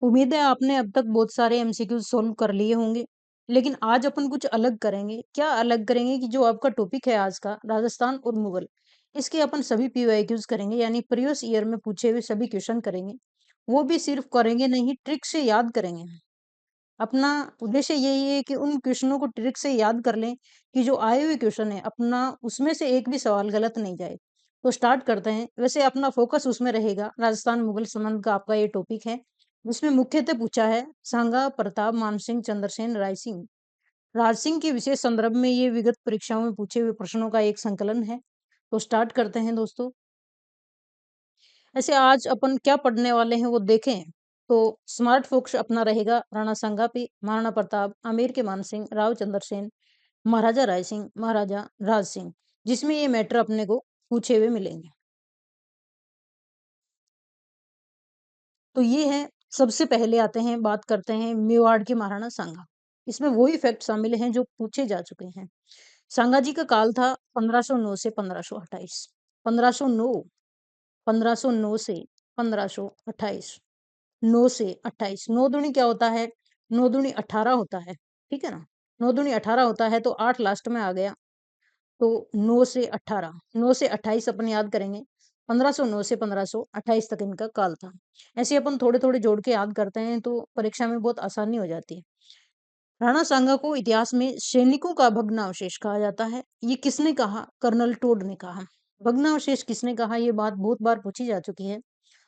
उम्मीद है आपने अब तक बहुत सारे एमसीक्यू सॉल्व कर लिए होंगे। लेकिन आज अपन कुछ अलग करेंगे। क्या अलग करेंगे कि जो आपका टॉपिक है आज का राजस्थान और मुगल, इसके अपन सभी पीवाईक्यूज करेंगे यानी प्रीवियस ईयर में पूछे हुए सभी क्वेश्चन करेंगे। वो भी सिर्फ करेंगे नहीं, ट्रिक से याद करेंगे। अपना उद्देश्य यही है कि उन क्वेश्चनों को ट्रिक से याद कर लें कि जो आए हुए क्वेश्चन है अपना उसमें से एक भी सवाल गलत नहीं जाए। तो स्टार्ट करते हैं। वैसे अपना फोकस उसमें रहेगा, राजस्थान मुगल संबंध का आपका ये टॉपिक है, जिसमें मुख्यतः पूछा है सांगा, प्रताप, मानसिंह, चंद्रसेन, रायसिंह, राजसिंह के विशेष संदर्भ में ये विगत परीक्षाओं में पूछे हुए प्रश्नों का एक संकलन है। तो स्टार्ट करते हैं दोस्तों। ऐसे आज अपन क्या पढ़ने वाले हैं वो देखें तो स्मार्ट फोकस अपना रहेगा राणा सांगा पे, महाराणा प्रताप, आमेर के मानसिंह, राव चंद्रसेन, महाराजा राय सिंह, महाराजा राज सिंह, जिसमें ये मैटर अपने को पूछे हुए मिलेंगे। तो ये है, सबसे पहले आते हैं, बात करते हैं मेवाड़ के महाराणा सांगा। इसमें वही फैक्ट शामिल हैं जो पूछे जा चुके हैं। सांगा जी का काल था 1509 से 1528। 1509, 1509 से 1528, 9 से 28, 9 दूनी क्या होता है? 9 दूनी 18 होता है, ठीक है ना? 9 दूनी 18 होता है तो 8 लास्ट में आ गया। तो 9 से 18, 9 से 28 अपन याद करेंगे। 1509 से 1528 तक इनका काल था। ऐसे अपन थोड़े-थोड़े जोड़ के याद करते हैं तो परीक्षा में बहुत आसानी हो जाती है। राणा सांगा को इतिहास में सैनिकों का भग्नावशेष कहा जाता है। ये किसने कहा? कर्नल टोड ने कहा। भग्नावशेष किसने कहा? ये बात बहुत बार पूछी जा चुकी है।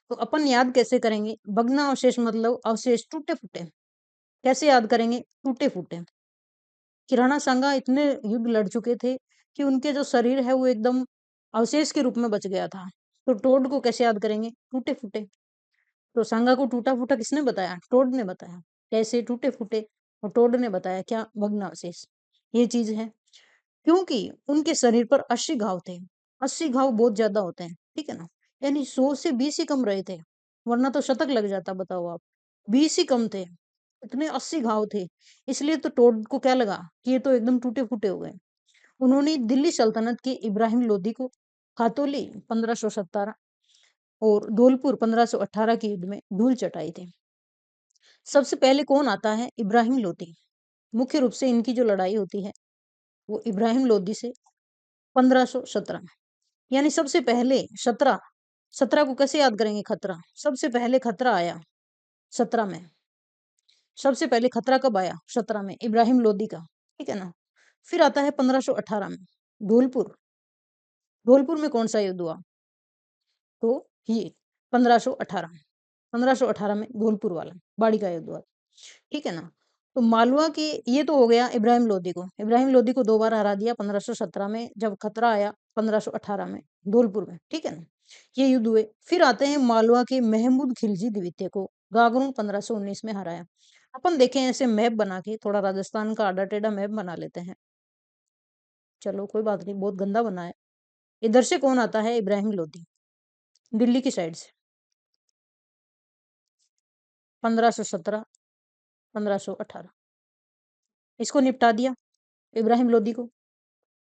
तो अपन याद कैसे करेंगे? भग्नावशेष मतलब अवशेष, टूटे-फूटे। कैसे याद करेंगे? टूटे-फूटे। कि राणा सांगा इतने युद्ध लड़ चुके थे कि उनके जो शरीर है वो एकदम अवशेष के रूप में बच गया था। तो टोड को कैसे याद करेंगे? टूटे-फूटे। तो सांगा को टूटा-फूटा किसने बताया? टोड ने बताया। कैसे? टूटे-फूटे। और टोड ने बताया क्या? भग्नावशेष। ये चीज़ है। क्योंकि उनके शरीर पर 80 घाव थे। 80 घाव बहुत ज़्यादा होते हैं, ठीक है ना? यानी 100 से 20 ही कम रहे थे, वरना तो शतक लग जाता, बताओ आप। 20 ही कम थे, इतने 80 घाव थे। इसलिए तो टोड को क्या लगा कि ये तो एकदम टूटे-फूटे हो गए। उन्होंने दिल्ली सल्तनत के इब्राहिम लोदी को खातौली 1517 और धौलपुर 1518 के युद्ध में धूल चटाई थी। सबसे पहले कौन आता है? इब्राहिम लोदी। मुख्य रूप से इनकी जो लड़ाई होती है, वो इब्राहिम लोदी से 1517 में। यानी सबसे पहले 17, 17 को कैसे याद करेंगे? खतरा। सबसे पहले खतरा आया 17 में। सबसे पहले खतरा कब आया? 17 में, इब्राहिम लोदी का, ठीक है ना? फिर आता है 1518 में धौलपुर। धौलपुर में कौन सा युद्ध हुआ? तो ये 1518, 1518 में धौलपुर वाला बाड़ी का युद्ध हुआ, ठीक है ना? तो मालवा के, ये तो हो गया इब्राहिम लोदी को। इब्राहिम लोदी को 2 बार हरा दिया, 1517 में जब खतरा आया, 1518 में धौलपुर में, ठीक है ना? ये युद्ध हुए। फिर आते हैं मालवा के महमूद खिलजी द्वितीय को गागरों 1519 में हराया। अपन देखें ऐसे मैप बना के, थोड़ा राजस्थान का आड़ा-टेढ़ा मैप बना लेते हैं। चलो कोई बात नहीं, बहुत गंदा बना है। इधर से कौन आता है? इब्राहिम लोदी, दिल्ली की साइड से। 1517, 1518 इसको निपटा दिया, इब्राहिम लोदी को,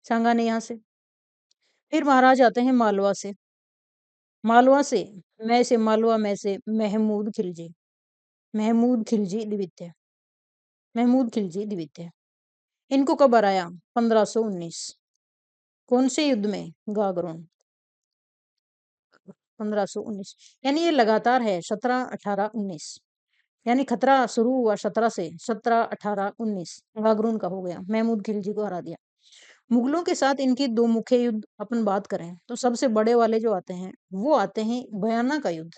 सांगा ने यहाँ से। फिर महाराज आते हैं मालवा से। मालवा से, मालवा में से महमूद खिलजी, महमूद खिलजी द्वितीय, महमूद खिलजी द्वितीय। इनको कब हराया? 1519। कौन से युद्ध में? गागरोन, 1519। यानी ये लगातार है 17, 18, 19। यानी खतरा शुरू हुआ 17 से, 17, 18, 19 गागरोन का हो गया, महमूद खिलजी को हरा दिया। मुगलों के साथ इनकी 2 मुख्य युद्ध अपन बात करें तो सबसे बड़े वाले जो आते हैं, वो आते हैं बयाना का युद्ध।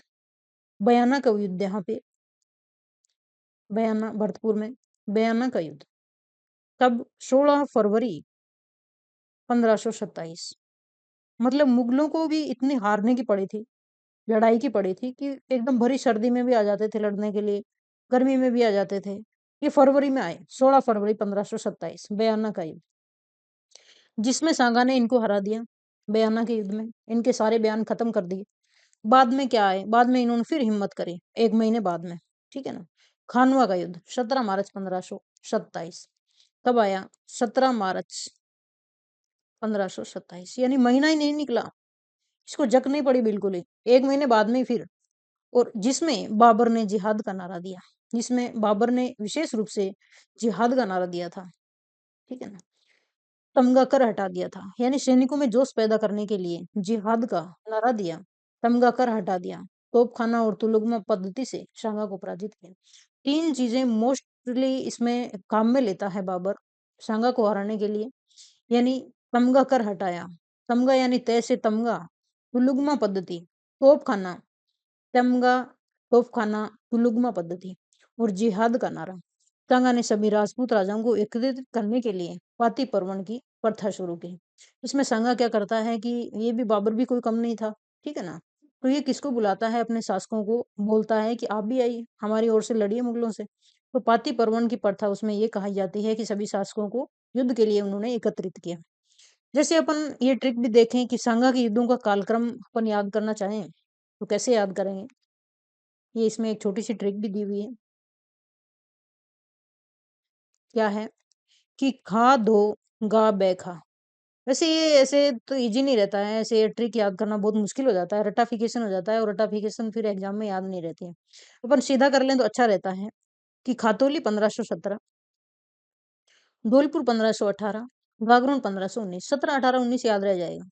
बयाना का युद्ध यहाँ पे, बयाना भरतपुर में, बयाना का युद्ध कब? 16 फरवरी 1527। मतलब मुगलों को भी इतनी हारने की पड़ी थी, लड़ाई की पड़ी थी कि एकदम भरी सर्दी में भी आ जाते थे लड़ने के लिए, गर्मी में भी आ जाते थे। ये फरवरी में आए, 16 फरवरी 1527 बयाना का युद्ध, जिसमें सांगा ने इनको हरा दिया। बयाना के युद्ध में इनके सारे बयान खत्म कर दिए। बाद में क्या आए? बाद में इन्होंने फिर हिम्मत करी 1 महीने बाद में, ठीक है ना? खानवा का युद्ध 17 मार्च 1527 कब आया? 17 मार्च 1527, यानी महीना ही नहीं निकला, इसको जक नहीं पड़ी बिल्कुल ही। 1 महीने बाद में ही फिर और जिसमें बाबर ने जिहाद का नारा दिया। जिसमें बाबर ने विशेष रूप से जिहाद का नारा दिया था, ठीक है ना? तमगा कर हटा दिया था, यानी सैनिकों में जोश पैदा करने के लिए जिहाद का नारा दिया, तमगा कर हटा दिया, तोपखाना और तुलुगमा पद्धति से शांगा को पराजित किया। 3 चीज़ें मोस्टली इसमें काम में लेता है बाबर, शांगा को हराने के लिए, यानी तमगा कर हटाया, तमगा यानी तय से तमगा, तुलुगमा पद्धति, तोपखाना, तमगा, तोपखाना, तुलुगमा पद्धति और जिहाद का नारा। शांगा ने सभी राजपूत राजाओं को एकत्रित करने के लिए पाती परवण की प्रथा शुरू की। इसमें शांगा क्या करता है कि ये भी बाबर भी कोई कम नहीं था, ठीक है ना? तो ये किसको बुलाता है? अपने शासकों को बोलता है कि आप भी आइए, हमारी ओर से लड़िए मुगलों से। तो पाती परवण की प्रथा उसमें ये कही जाती है कि सभी शासकों को युद्ध के लिए उन्होंने एकत्रित किया। जैसे अपन ये ट्रिक भी देखें कि सांगा के युद्धों का कालक्रम अपन याद करना चाहें, तो कैसे याद करेंगे? ये इसमें एक छोटी-सी ट्रिक भी दी हुई है। क्या है? कि खा, धो, गा, बैठा। वैसे ये ऐसे तो ईज़ी नहीं रहता है, ऐसे ये ट्रिक याद करना बहुत मुश्किल हो जाता है, रट्टाफिकेशन हो जाता है और रट्टाफिकेशन फिर एग्ज़ाम में याद नहीं रहती है। अपन सीधा कर लें तो अच्छा रहता है कि खातौली 1517, धौलपुर 1518, गागरोन 1519, 17, 18, 19 याद रह जाएगा।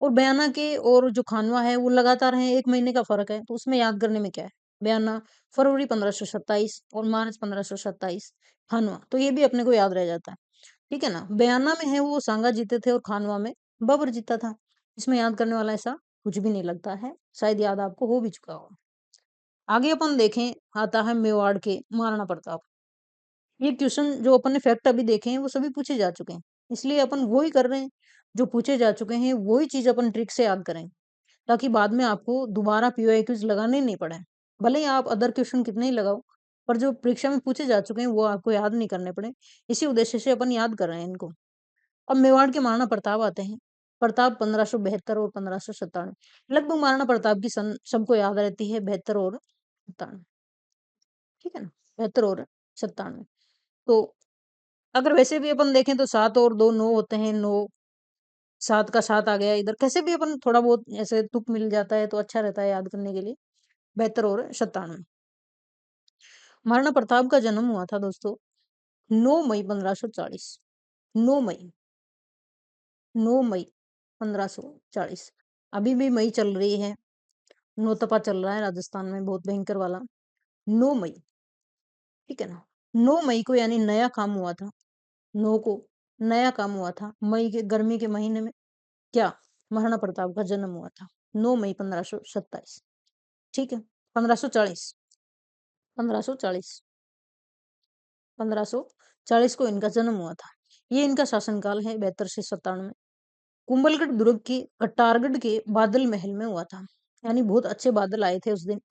और बयाना के और जो खानवा है वो लगातार हैं, 1 महीने का फ़र्क है, तो उसमें याद करने में क्या है? बयाना फरवरी 1527 और मार्च 1527, खानवा, तो ये भी अपने को याद रह जाता है, ठीक है ना? बयाना में है वो सांगा जीते थे और खानवा में बाबर जीता था। इसमें याद करने वाला ऐसा कुछ भी नहीं लगता है, शायद याद आपको हो भी चुका होगा। आगे अपन देखें, आता है मेवाड़ के महाराणा प्रताप। ये क्वेश्चन जो अपन ने फैक्ट अभी देखे हैं, वो सभी पूछे जा चुके हैं। इसलिए अपन वो ही कर रहे हैं, जो पूछे जा चुके हैं, वही चीज़ अपन ट्रिक से याद करें, ताकि बाद में आपको दोबारा पीवाईक्यूज़ लगाने नहीं पड़े। भले ही आप अदर क्वेश्चन कितने ही लगाओ, पर जो परीक्षा में पूछे जा चुके हैं, वो आपको याद नहीं करने पड़े। इसी उद्देश्य से अपन याद कर रहे हैं इनको। अब मेवाड़ के महाराणा प्रताप आते हैं। प्रताप 1572 और 1597, लगभग महाराणा प्रताप की सन सबको याद रहती है 72 और 97, ठीक है ना? 72 और 97। तो अगर वैसे भी अपन देखें तो 7 और 2 9 होते हैं, 9, 7 का 7 आ गया इधर। कैसे भी अपन थोड़ा बहुत ऐसे तुक मिल जाता है तो अच्छा रहता है याद करने के लिए। 72 और 97। महाराणा प्रताप का जन्म हुआ था दोस्तों 9 मई 1540। 9 मई, 9 मई 1540। अभी भी मई चल रही है। नौतपा चल रहा है राजस्थान में बहुत भयंकर वाला। 9 मई, ठीक है ना? 9 मई को यानी नया काम हुआ था। 9 को नया काम हुआ था। मई के गर्मी के महीने में क्या महाराणा प्रताप का जन्म हुआ था 9 मई 1527, ठीक है? 1540, 1540, 1540 को इनका जन्म हुआ था। ये इनका शासनकाल है 72 से 97। कुंभलगढ़ दुर्ग के कट्टारगढ़ के बादल महल में हुआ था। यानी बहुत अच्छे बादल आए थे उस दिन,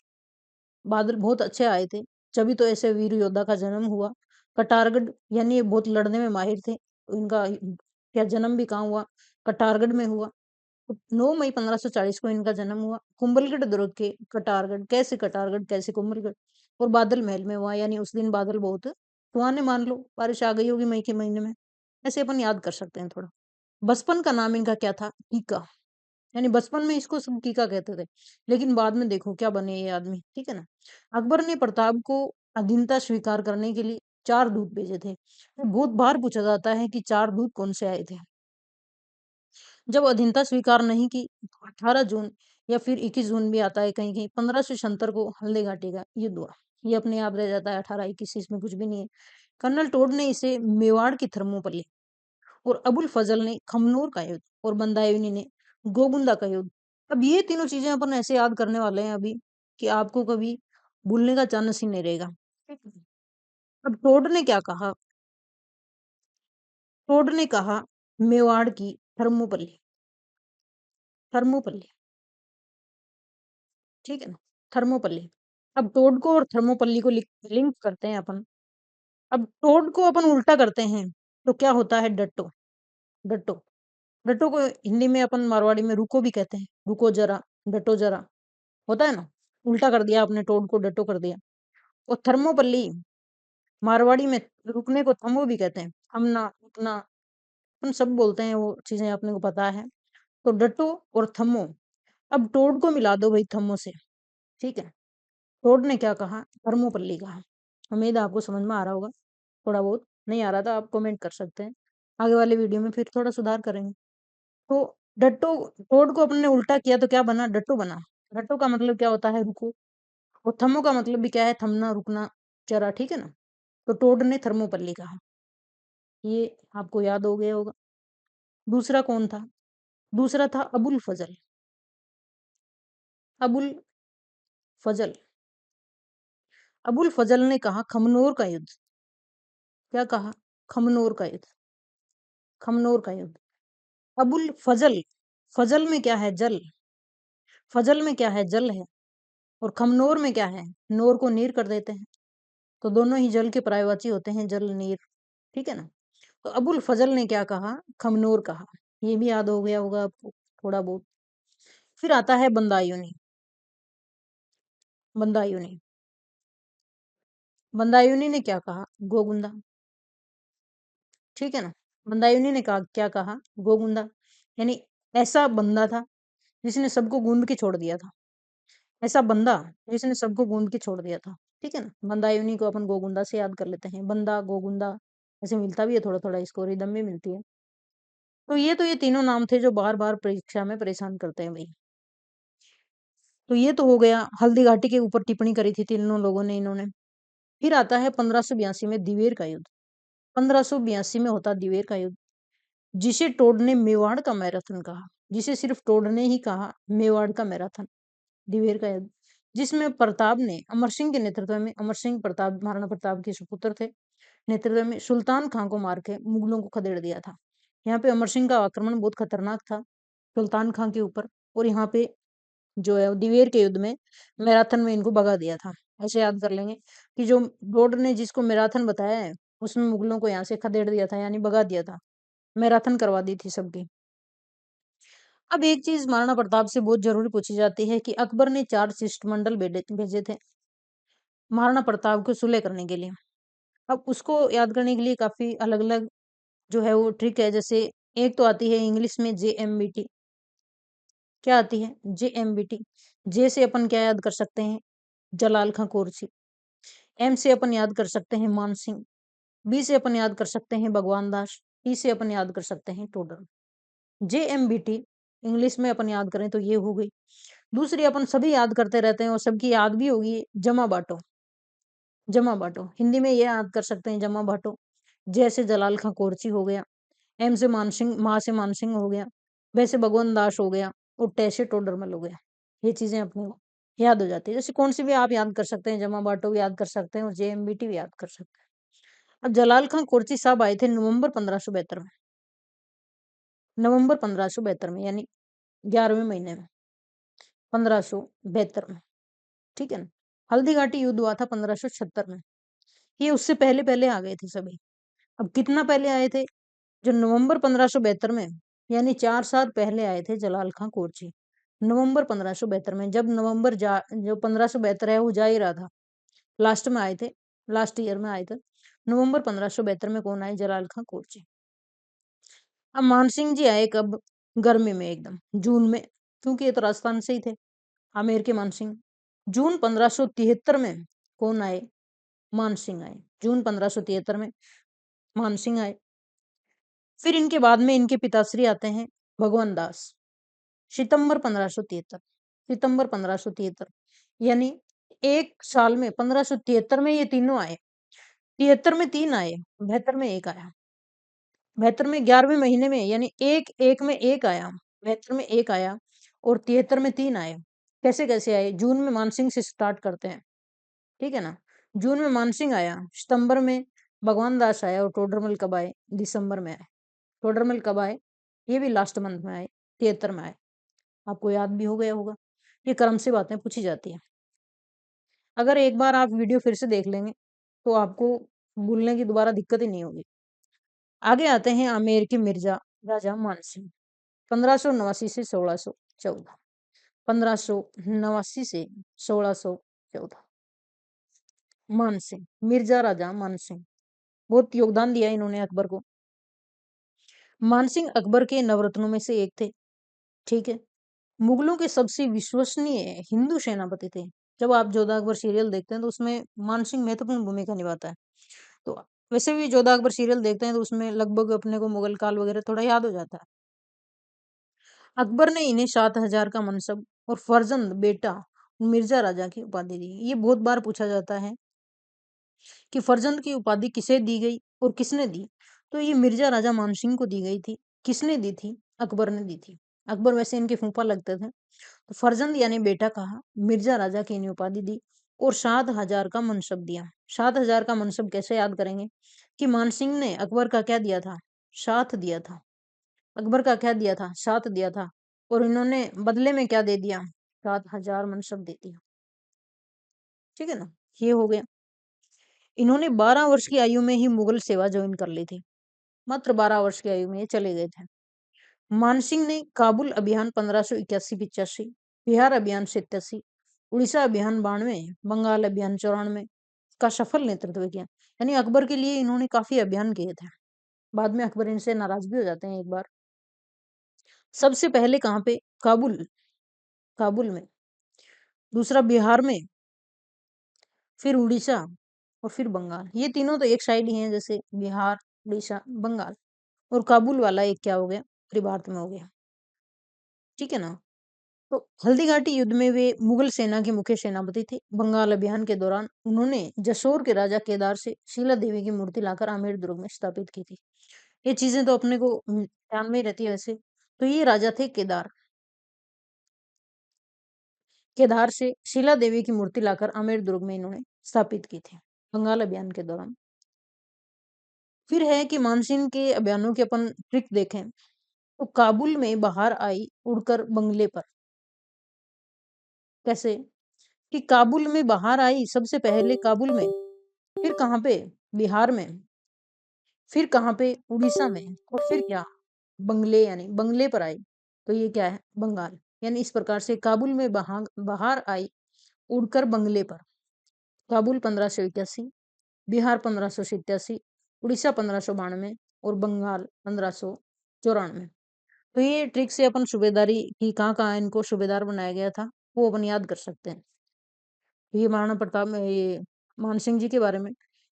बादल बहुत अच्छे आए थे, तभी तो ऐसे वीर योद्धा का जन्म हुआ। कटारगढ़ यानी ये बहुत लड़ने में माहिर थे। इनका क्या जन्म भी कहाँ हुआ? कटारगढ़ में हुआ। 9 मई 1540 को इनका जन्म हुआ। कुंभलगढ़ दुर्ग के कटारगढ़, कैसे कुंभलगढ़ और बादल महल में हुआ, यानी उस दिन बादल बहुत सुहाने मान लो, बारिश आ गई होगी मई के महीने में। ऐसे अपन याद कर सकते हैं थोड़ा। बचपन का नाम इनका क्या था? कीका, यानी बचपन में इसको सब कीका कहते थे। लेकिन बाद में देखो क्या बने ये आदमी, ठीक है ना? अकबर ने प्रताप को अधीनता स्वीकार करने के लिए 4 दूत भेजे थे। बहुत बार पूछा जाता है कि 4 दूत कौन से आए थे? जब अधीनता स्वीकार नहीं की, तो 18 जून या फिर 21 जून भी आता है कहीं-कहीं, 1576 को हल्दी घाटी का युद्ध हुआ। ये अपने आप रह जाता है 18-21, इसमें कुछ भी नहीं है। कर्नल टोड ने इसे मेवाड़ की थर्मोपल्ली और अबुल फजल ने खमनोर का युद्ध और बंदायूनी ने गोगुंदा का युद्ध। अब ये तीनों चीजें अपन ऐसे याद करने वाले हैं अभी कि आपको कभी भूलने का चांस ही नहीं रहेगा। ठीक है। अब टोड ने क्या कहा? टोड ने कहा मेवाड़ की थर्मोपल्ली, थर्मोपल्ली, ठीक है ना? थर्मोपल्ली। अब टोड को और थर्मोपल्ली को लिंक करते हैं अपन। अब टोड को अपन उल्टा करते हैं तो क्या होता है? डट्टो, डट्टो। डट्टो को हिंदी में अपन मारवाड़ी में रुको भी कहते हैं। रुको जरा, डटो जरा, होता है ना? उल्टा कर दिया आपने, टोड को डट्टो कर दिया। और थर्मोपल्ली मारवाड़ी में रुकने को थम्बो भी कहते हैं। थमना, रुकना, हम सब बोलते हैं, वो चीजें अपने को पता है। तो डट्टो और थम्मो, अब टोड को मिला दो भाई थम्मो से, ठीक है? टोड ने क्या कहा? थर्मोपल्ली कहा। उम्मीद है आपको समझ में आ रहा होगा। थोड़ा बहुत नहीं आ रहा था आप कमेंट कर सकते हैं। आगे वाले वीडियो में फिर थोड़ा सुधार करेंगे। तो डट्टो टोड को अपने उल्टा किया तो क्या बना? डट्टो बना। डट्टो का मतलब क्या होता है? रुको। और थम्मो का मतलब भी क्या है? थमना, रुकना, चरा, ठीक है ना? तो टोड ने थर्मोपल्ली कहा। ये आपको याद हो गया होगा। दूसरा कौन था? दूसरा था अबुल फजल। अबुल फजल। अबुल फजल ने कहा खमनोर का युद्ध। क्या कहा? खमनोर का युद्ध। खमनोर का युद्ध। अबुल फजल। फजल में क्या है? जल। फजल में क्या है? जल है। और खमनोर में क्या है? नोर को नीर कर देते हैं। तो दोनों ही जल के पर्यायवाची होते हैं, जल नीर। ठीक है ना? तो अबुल फजल ने क्या कहा? खमनोर कहा। ये भी याद हो गया होगा आपको थोड़ा बहुत। फिर आता है बंदायूनी। बंदायूनी। बंदायूनी ने क्या कहा? गोगुंदा। ठीक है ना? बंदायूनी ने कहा क्या कहा? गोगुंदा। यानी ऐसा बंदा था जिसने सबको गूंद के छोड़ दिया था। ऐसा बंदा जिसने सबको गूंद के छोड़ दिया था। ठीक है ना? बंदायूनी को अपन गोगुंदा से याद कर लेते हैं। बंदा, गोगुंदा ऐसे मिलता भी है थोड़ा-थोड़ा, इसको रिदम भी मिलती है। तो ये तीनों नाम थे जो बार-बार परीक्षा में परेशान करते हैं भई। तो ये तो हो गया, हल्दी घाटी के ऊपर टिप्पणी करी थी तीनों लोगों ने इन्होंने। फिर आता है 1582 में दिवेर का युद्ध। 1582 में होता दिवेर का युद्ध, जिसे टोड ने मेवाड़ का मैराथन कहा। जिसे सिर्फ टोड ने ही कहा मेवाड़ का मैराथन, दिवेर का युद्ध। जिसमें प्रताप ने अमर सिंह के नेतृत्व में, अमर सिंह प्रताप महाराणा प्रताप के सुपुत्र थे, नेतृत्व में सुल्तान खां को मार के मुगलों को खदेड़ दिया था। यहाँ पे अमर सिंह का आक्रमण बहुत खतरनाक था सुल्तान खां के ऊपर, और यहाँ पे जो है दिवेर के युद्ध में मैराथन में इनको भगा दिया था। ऐसे याद कर लेंगे कि जो रोड ने जिसको मैराथन बताया है, उसमें मुगलों को यहाँ से खदेड़ दिया था, यानी भगा दिया था, मैराथन करवा दी थी सबकी। अब एक चीज महाराणा प्रताप से बहुत जरूरी पूछी जाती है कि अकबर ने 4 शिष्टमंडल भेजे थे महाराणा प्रताप को सुलह करने के लिए। अब उसको याद करने के लिए काफी अलग अलग जो है वो ट्रिक है। जैसे एक तो आती है इंग्लिश में JMBT। क्या आती है? JMBT। जे से अपन क्या याद कर सकते हैं? जलाल खां कोरची। एम से अपन याद कर सकते हैं मान सिंह। बी से अपन याद कर सकते हैं भगवान दास। टी से अपन याद कर सकते हैं टोडर। JMBT इंग्लिश में अपन याद करें तो ये हो गई। दूसरी अपन सभी याद करते रहते हैं और सबकी याद भी होगी, जमा बाटो। जमा बाटो हिंदी में ये याद कर सकते हैं, जमा बाटो। जैसे जलाल खां कोरची हो गया, एम से मानसिंह, माँ से मानसिंह हो गया, वैसे भगवान दास हो गया, और टे से टोडरमल हो गया। ये चीजें अपने को याद हो जाती है। जैसे कौन सी भी आप याद कर सकते हैं, जमा बाटो भी याद कर सकते हैं और JMBT भी याद कर सकते हैं। अब जलाल खां कोरची साहब आए थे नवंबर 1572 में। नवंबर 1572 में, यानी 11वें महीने में, 1572 में। ठीक है ना? हल्दी घाटी युद्ध हुआ था 1576 में। ये उससे पहले पहले आ गए थे सभी। अब कितना पहले आए थे? जो नवंबर 1572 में, यानी 4 साल पहले आए थे जलाल खां कोरची। नवंबर 1572 में, जब नवंबर जा जो 1572 है वो जा ही रहा था, लास्ट में आए थे, लास्ट ईयर में आए थे। नवंबर 1572 में कौन आए? जलाल खां कोरची। अब मानसिंह जी आए कब? गर्मी में एकदम, जून में, क्योंकि ये तो राजस्थान से ही थे, आमेर के मानसिंह। जून 1573 में कौन आए? मानसिंह आए। जून 1573 में मानसिंह आए। फिर इनके बाद में इनके पिताश्री आते हैं भगवान दास। सितंबर 1573। सितंबर 1573, यानी एक साल में 1573 में ये तीनों आए। 73 में 3 आए, 72 में 1 आया। 72 में 11वें महीने में, यानी एक एक में 1 आया। 72 में 1 आया और 73 में 3 आए। कैसे कैसे आए? जून में मानसिंह से स्टार्ट करते हैं। ठीक है ना? जून में मानसिंह आया, सितंबर में भगवान दास आया, और टोडरमल कब आए? दिसंबर में आए। टोडरमल कब आए? ये भी लास्ट मंथ में आए, 73 में आए। आपको याद भी हो गया होगा। ये क्रम से बातें पूछी जाती हैं। अगर एक बार आप वीडियो फिर से देख लेंगे तो आपको भूलने की दोबारा दिक्कत ही नहीं होगी। आगे आते हैं आमेर के मिर्जा राजा मानसिंह। 1589 से 1614। 1589 से 1614। मानसिंह, मिर्जा राजा मानसिंह, बहुत योगदान दिया इन्होंने अकबर को। मानसिंह अकबर के नवरत्नों में से एक थे। ठीक है? मुगलों के सबसे विश्वसनीय हिंदू सेनापति थे। जब आप जोधा अकबर सीरियल देखते हैं तो उसमें मानसिंह महत्वपूर्ण भूमिका निभाता है। तो वैसे भी जोधा अकबर सीरियल देखते हैं तो उसमें लगभग अपने को मुगल काल वगैरह थोड़ा याद हो जाता है। अकबर ने इन्हें 7,000 का मनसब और फर्जंद बेटा मिर्जा राजा की उपाधि दी। ये बहुत बार पूछा जाता है कि फर्जंद की उपाधि किसे दी गई और किसने दी? तो ये मिर्जा राजा मानसिंह को दी गई थी। किसने दी थी? अकबर ने दी थी। अकबर वैसे इनके फूफा लगते थे। तो फर्जंद यानी बेटा कहा, मिर्जा राजा की इन्हें उपाधि दी और 7,000 का मनसब दिया। 7,000 का मनसब कैसे याद करेंगे? कि मानसिंह ने अकबर का क्या दिया था? साथ दिया था। अकबर का क्या दिया था? साथ दिया था। और इन्होंने बदले में क्या दे दिया? 7,000 मनसब दे दिया। ठीक है ना? ये हो गया। इन्होंने 12 वर्ष की आयु में ही मुगल सेवा ज्वाइन कर ली थी। मात्र 12 वर्ष की आयु में ये चले गए थे। मानसिंह ने काबुल अभियान 1581-85, बिहार अभियान 87, उड़ीसा अभियान 92, बंगाल अभियान 94 का सफल नेतृत्व किया। यानी अकबर के लिए इन्होंने काफी अभियान किए थे। बाद में अकबर इनसे नाराज भी हो जाते हैं एक बार। सबसे पहले कहाँ पे? काबुल, काबुल में, दूसरा बिहार में, फिर उड़ीसा और फिर बंगाल। ये तीनों तो एक साइड ही हैं, जैसे बिहार, उड़ीसा, बंगाल। और काबुल वाला एक क्या हो गया? उत्तरी भारत में हो गया। ठीक है ना? तो हल्दी घाटी युद्ध में वे मुगल सेना के मुख्य सेनापति थे। बंगाल अभियान के दौरान उन्होंने जसोर के राजा केदार से शीला देवी की मूर्ति लाकर आमेर दुर्ग में स्थापित की थी। ये चीजें तो अपने को ध्यान में ही रहती है वैसे। तो ये राजा थे केदार। केदार से शीला देवी की मूर्ति लाकर आमेर दुर्ग में इन्होंने स्थापित की थी बंगाल अभियान के दौरान। फिर है कि मानसिंह के अभियानों के अपन ट्रिक देखें तो काबुल में बाहर आई उड़कर बंगले पर। कैसे? कि काबुल में बाहर आई सबसे पहले काबुल में, फिर कहाँ पे? बिहार में, फिर कहाँ पे? उड़ीसा में, और फिर क्या? बंगले, यानी बंगले पर आई। तो ये क्या है? बंगाल। यानी इस प्रकार से काबुल में बाहर आई उड़कर बंगले पर। काबुल 1581, बिहार 1587, उड़ीसा 1592 और बंगाल 1594। तो ये ट्रिक से अपन सूबेदारी की कहाँ-कहाँ इनको सूबेदार बनाया गया था, वो अपन याद कर सकते हैं। ये महाराणा प्रताप में ये मानसिंह जी के बारे में।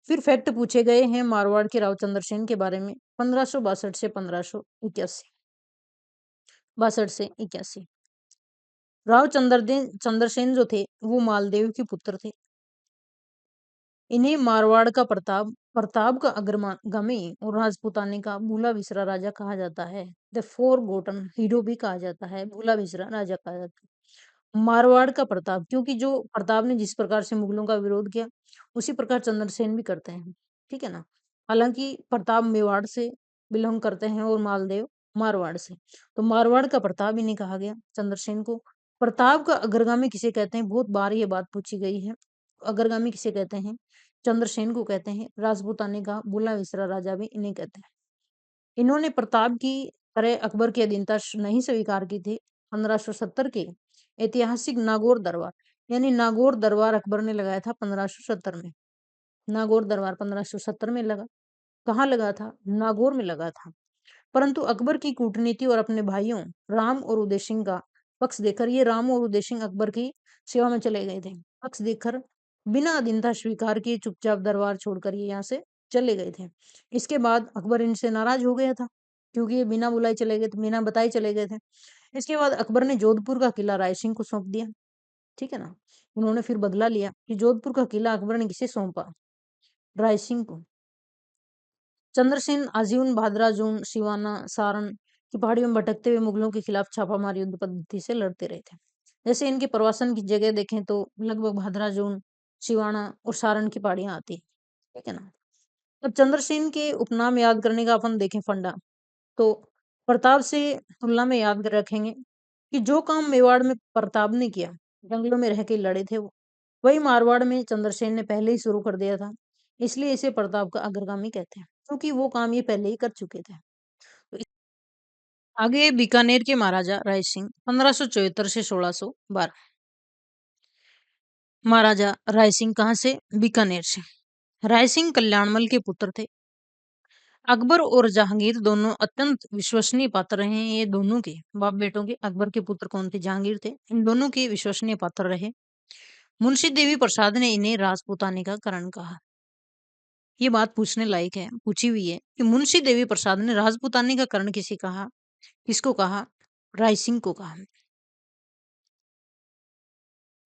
फिर फैक्ट पूछे गए हैं मारवाड़ के राव चंद्रसेन के बारे में 1562 से 1581। 62 से 81। राव चंद्रसेन जो थे वो मालदेव के पुत्र थे। इन्हें मारवाड़ का प्रताप का अग्रगामी और राजपूताने का भूला बिसरा राजा कहा जाता है। द फोर गोटन हीरो भी कहा जाता है, भूला बिसरा राजा कहा जाता है। मारवाड़ का प्रताप, क्योंकि जो प्रताप ने जिस प्रकार से मुगलों का विरोध किया उसी प्रकार चंद्रसेन भी करते हैं। ठीक है ना? हालांकि प्रताप मेवाड़ से बिलोंग करते हैं और मालदेव मारवाड़ से। तो मारवाड़ का प्रताप इन्हें कहा गया चंद्रसेन को। प्रताप का अग्रगामी किसे कहते हैं? बहुत बार ये बात पूछी गई है। अग्रगामी किसे कहते हैं? चंद्रसेन को कहते हैं। राजपूताने का भूला बिसरा राजा भी इन्हें कहते हैं। इन्होंने प्रताप की तरह अकबर की अधीनता नहीं स्वीकार की थी। 1570 के ऐतिहासिक नागौर दरबार, यानी नागौर दरबार अकबर ने लगाया था 1570 में। नागौर दरबार 1570 में लगा। कहाँ लगा था? नागौर में लगा था। परंतु अकबर की कूटनीति और अपने भाइयों राम और उदय सिंह का पक्ष देकर, ये राम और उदय सिंह अकबर की सेवा में चले गए थे। पक्ष देखकर बिना अधीनता स्वीकार किए चुपचाप दरबार छोड़कर ये यहाँ से चले गए थे। इसके बाद अकबर इनसे नाराज हो गया था, क्योंकि ये बिना बुलाए चले गए थे, बिना बताए चले गए थे। इसके बाद अकबर ने जोधपुर का किला राय सिंह को सौंप दिया। ठीक है ना? उन्होंने फिर बदला लिया कि जोधपुर का किला अकबर ने किसे सौंपा? राय सिंह को। चंद्रसेन आजीवन भादरा, जून, सिवाना, सारण की पहाड़ियों में भटकते हुए मुगलों के खिलाफ छापामार युद्ध पद्धति से लड़ते रहे थे। जैसे इनके प्रवासन की जगह देखें तो लगभग भादरा, जून, सिवाना और सारण की पहाड़ियां आती है। ठीक है ना? अब चंद्रसेन के उपनाम याद करने का अपन देखें फंडा, तो प्रताप से तुलना में याद रखेंगे कि जो काम मेवाड़ में प्रताप ने किया, जंगलों में रह के लड़े थे वो, वही मारवाड़ में चंद्रसेन ने पहले ही शुरू कर दिया था। इसलिए इसे प्रताप का अग्रगामी कहते हैं, क्योंकि वो काम ये पहले ही कर चुके थे। तो आगे बीकानेर के महाराजा राय सिंह 1574 से 1612। महाराजा राय सिंह कहाँ से? बीकानेर से। राय सिंह कल्याणमल के पुत्र थे। अकबर और जहांगीर दोनों अत्यंत विश्वसनीय पात्र रहे हैं। ये दोनों के बाप बेटों के, अकबर के पुत्र कौन थे? जहांगीर थे। इन दोनों के विश्वसनीय पात्र रहे। मुंशी देवी प्रसाद ने इन्हें राजपूताने का करण कहा। ये बात पूछने लायक है, पूछी हुई है कि मुंशी देवी प्रसाद ने राजपूताने का करण किसे कहा? किसको कहा? राय सिंह को कहा।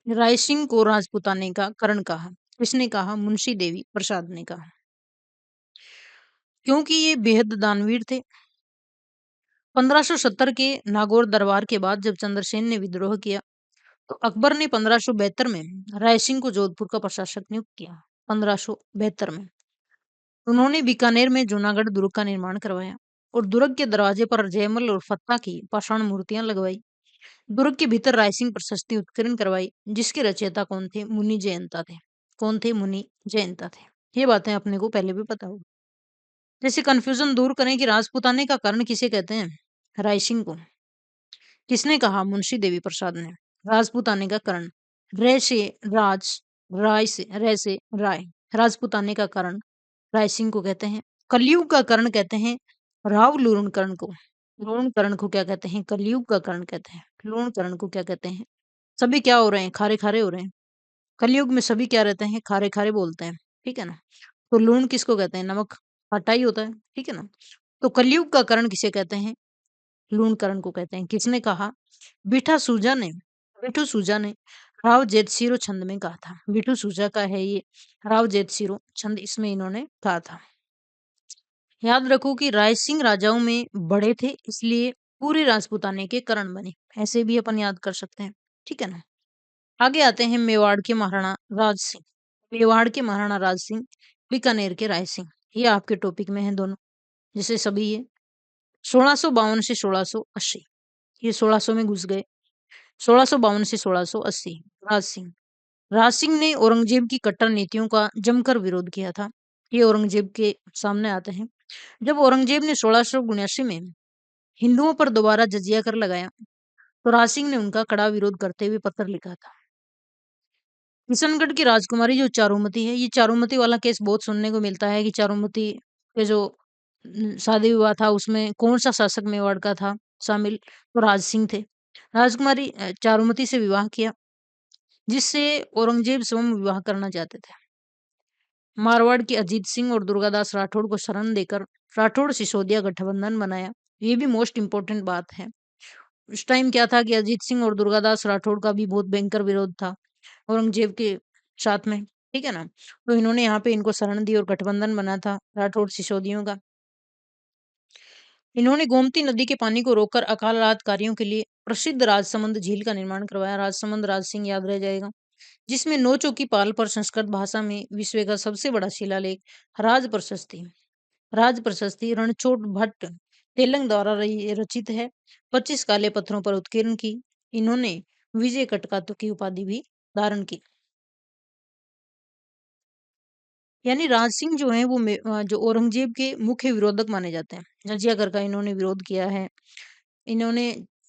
राय सिंह को राजपूताने का करण कहा। किसने कहा? मुंशी देवी प्रसाद ने कहा। क्योंकि ये बेहद दानवीर थे। 1570 के नागौर दरबार के बाद जब चंद्रसेन ने विद्रोह किया तो अकबर ने 1572 में राय सिंह को जोधपुर का प्रशासक नियुक्त किया। 1572 में उन्होंने बीकानेर में जूनागढ़ दुर्ग का निर्माण करवाया और दुर्ग के दरवाजे पर जयमल और फत्ता की पाषाण मूर्तियां लगवाई। दुर्ग के भीतर रायसिंह प्रशस्ति उत्कीर्ण करवाई, जिसके रचयिता कौन थे? मुनि जयंता थे। कौन थे? मुनि जयंता थे। ये बातें अपने को पहले भी पता होगी। जैसे कंफ्यूजन दूर करें कि राजपूताने का कर्ण किसे कहते हैं? रायसिंह को। किसने कहा? मुंशी देवी प्रसाद ने। राजपूताने का कर्ण, रे से राज, राय से रे से राय। राजपूताने का कर्ण राय सिंह को कहते हैं। कलयुग का कर्ण कहते हैं राव लूर्ण कर्ण को। लूर्ण कर्ण को क्या कहते हैं? कलयुग का कर्ण कहते हैं। लूर्ण कर्ण को क्या कहते हैं? सभी क्या हो रहे हैं? खारे खारे हो रहे हैं। कलयुग में सभी क्या रहते हैं? खारे खारे बोलते हैं। ठीक है ना? तो लूर्ण किसको कहते हैं? नमक खट्टा ही होता है। ठीक है ना? तो कलयुग का कर्ण किसे कहते हैं? लूर्ण कर्ण को कहते हैं। किसने कहा? बिठा सूजा ने। बिठू सूजा ने राव जेतसिरो छंद में कहा था। बिठू सूजा का है ये राव जेतसिरो छंद, इसमें इन्होंने कहा था। याद रखो कि राय सिंह राजाओं में बड़े थे, इसलिए पूरे राजपूताने के करण बने। ऐसे भी अपन याद कर सकते हैं। ठीक है ना? आगे आते हैं मेवाड़ के महाराणा राज सिंह। मेवाड़ के महाराणा राज सिंह, बीकानेर के राय सिंह, ये आपके टॉपिक में है दोनों। जैसे सभी ये 1652 से 1680, ये 1600 में घुस गए। 1652 से 1680 राज सिंह। राज सिंह ने औरंगजेब की कट्टर नीतियों का जमकर विरोध किया था। ये औरंगजेब के सामने आते हैं। जब औरंगजेब ने 1679 में हिंदुओं पर दोबारा जजिया कर लगाया तो राज सिंह ने उनका कड़ा विरोध करते हुए पत्र लिखा था। किशनगढ़ की राजकुमारी जो चारुमती है, ये चारुमती वाला केस बहुत सुनने को मिलता है कि चारुमती के जो शादी विवाह था उसमें कौन सा शासक मेवाड़ का था शामिल? तो राज सिंह थे। राजकुमारी चारुमती से विवाह किया, जिससे औरंगजेब स्वयं विवाह करना चाहते थे। मारवाड़ के अजीत सिंह और दुर्गादास राठौड़ को शरण देकर राठौड़ सिसोदिया गठबंधन बनाया। ये भी मोस्ट इंपोर्टेंट बात है। उस टाइम क्या था कि अजीत सिंह और दुर्गादास राठौड़ का भी बहुत भयंकर विरोध था औरंगजेब के साथ में। ठीक है ना? तो इन्होंने यहाँ पे इनको शरण दी और गठबंधन बना था राठौड़ सिसोदियों का। इन्होंने गोमती नदी के पानी को रोककर अकाल राजकारियों के लिए प्रसिद्ध राजसमंद झील का निर्माण करवाया। राजसमंद राज सिंह याद रह जाएगा, जिसमें 9 चौकी पाल पर संस्कृत भाषा में विश्व का सबसे बड़ा शिलालेख राज प्रशस्ति रणछोड़ भट्ट तेलंग द्वारा रचित है। 25 काले पत्थरों पर उत्कीर्ण की। इन्होंने विजय कटकातु की उपाधि भी धारण की। यानी राज सिंह जो है वो जो औरंगजेब के मुख्य विरोधक माने जाते हैं। जजिया कर का इन्होंने विरोध किया है। इन्होंने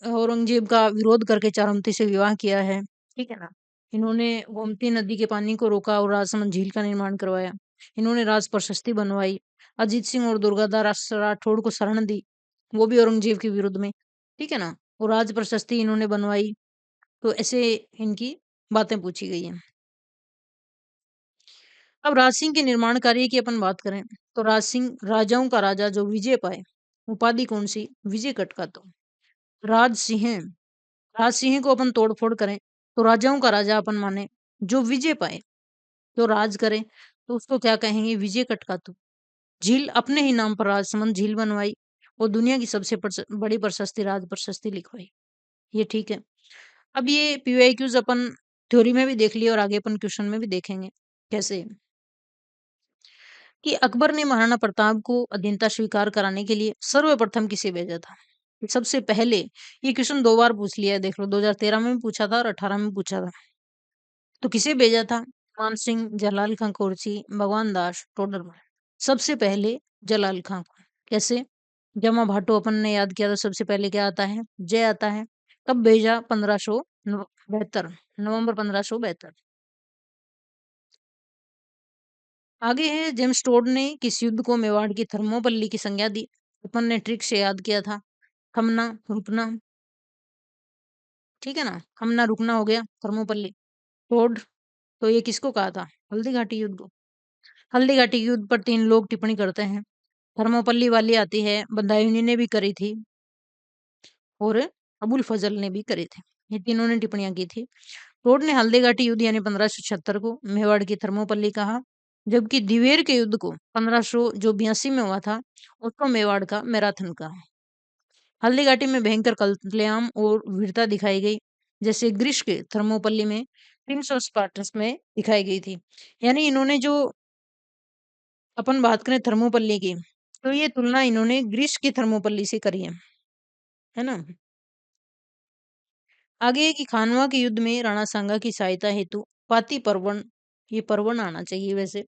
औरंगजेब का विरोध करके चारुमती से विवाह किया है। ठीक है ना? इन्होंने गोमती नदी के पानी को रोका और राजसमंद झील का निर्माण करवाया। इन्होंने राज प्रशस्ति बनवाई। अजीत सिंह और दुर्गादास राठौड़ को शरण दी, वो भी औरंगजेब के विरुद्ध में। ठीक है ना? और राज प्रशस्ति इन्होंने बनवाई। तो ऐसे इनकी बातें पूछी गई हैं। अब राज सिंह के निर्माण कार्य की अपन बात करें तो राज सिंह राजाओं का राजा जो विजय पाए, उपाधि कौन सी? विजय कटकातो। राज सिंह राज सिंह को अपन तोड़-फोड़ करें, तो राजाओं का राजा अपन माने, जो विजय पाए, जो राज करे, तो उसको क्या कहेंगे? विजय कटकातु। झील अपने ही नाम पर राजसमंद झील बनवाई और दुनिया की सबसे बड़ी प्रशस्ति राज प्रशस्ति लिखवाई। ये ठीक है। अब ये पीवाईक्यूज अपन थ्योरी में भी देख लिए और आगे अपन क्वेश्चन में भी देखेंगे। कैसे? कि अकबर ने महाराणा प्रताप को अधीनता स्वीकार कराने के लिए सर्वप्रथम किसे भेजा था? सबसे पहले ये क्वेश्चन 2 बार पूछ लिया है, देख लो 2013 में भी पूछा था और 18 में पूछा था। तो किसे भेजा था? मान सिंह, जलाल खां कोरची, भगवान दास, टोडरमल। सबसे पहले जलाल खां को। कैसे? जमा भाटो अपन ने याद किया तो सबसे पहले क्या आता है? जय आता है। कब भेजा? 1572, नवंबर 1572। आगे है जेम्स टोड ने किस युद्ध को मेवाड़ की थर्मोपल्ली की संज्ञा दी? अपन ने ट्रिक से याद किया था। थमना, रुकना। ठीक है ना? थमना रुकना हो गया थर्मोपल्ली। टोड तो ये किसको कहा था? हल्दी घाटी युद्ध को। हल्दी घाटी युद्ध पर 3 लोग टिप्पणी करते हैं। थर्मोपल्ली वाली आती है, बदायूंनी ने भी करी थी और अबुल फजल ने भी करी थी। ये तीनों ने टिप्पणियां की थी। टोड ने हल्दी घाटी युद्ध यानी 1576 को मेवाड़ की थर्मोपल्ली कहा, जबकि दिवेर के युद्ध को 1500 जो 82 में हुआ था उसको मेवाड़ का मैराथन कहा। हल्दी घाटी में भयंकर कत्लेआम और वीरता दिखाई गई, जैसे ग्रीस के थर्मोपल्ली में 300 स्पार्टन्स में दिखाई गई थी। यानी इन्होंने जो अपन बात करें थर्मोपल्ली की, तो ये तुलना इन्होंने ग्रीस की थर्मोपल्ली से करी है ना? आगे है कि खानवा के युद्ध में राणा सांगा की सहायता हेतु पाती परवन, ये परवन आना चाहिए वैसे,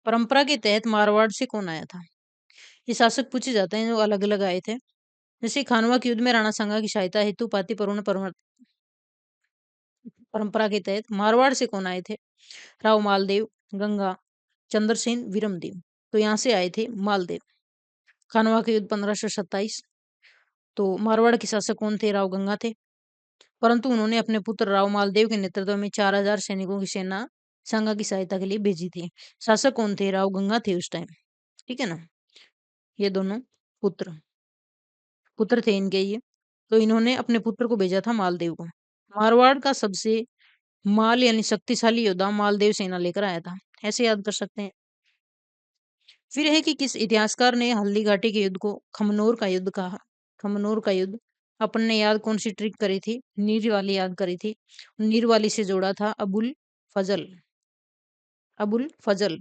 परंपरा के तहत मारवाड़ से कौन आया था? ये शासक पूछे जाते हैं जो अलग अलग आए थे। जैसे खानवा के युद्ध में राणा सांगा की सहायता हेतु पाती परवन परंपरा के तहत मारवाड़ से कौन आए थे? राव मालदेव, गंगा, चंद्रसेन, वीरमदेव। तो यहाँ से आए थे मालदेव। खानवा के युद्ध 1527, तो मारवाड़ के शासक कौन थे? राव गंगा थे। परंतु उन्होंने अपने पुत्र राव मालदेव के नेतृत्व में 4000 सैनिकों की सेना सांगा की सहायता के लिए भेजी थी। शासक कौन थे? राव गंगा थे उस टाइम। ठीक है ना? ये दोनों पुत्र पुत्र थे इनके ये। तो इन्होंने अपने पुत्र को भेजा था मालदेव को। मारवाड़ का सबसे माल यानी शक्तिशाली योद्धा मालदेव सेना लेकर आया था। ऐसे याद कर सकते हैं। फिर है कि किस इतिहासकार ने हल्दी घाटी के युद्ध को खमनोर का युद्ध कहा? खमनोर का युद्ध अपन ने याद कौन सी ट्रिक करी थी? नीर वाली याद करी थी। नीर वाली से जोड़ा था अबुल फजल। अबुल फजल,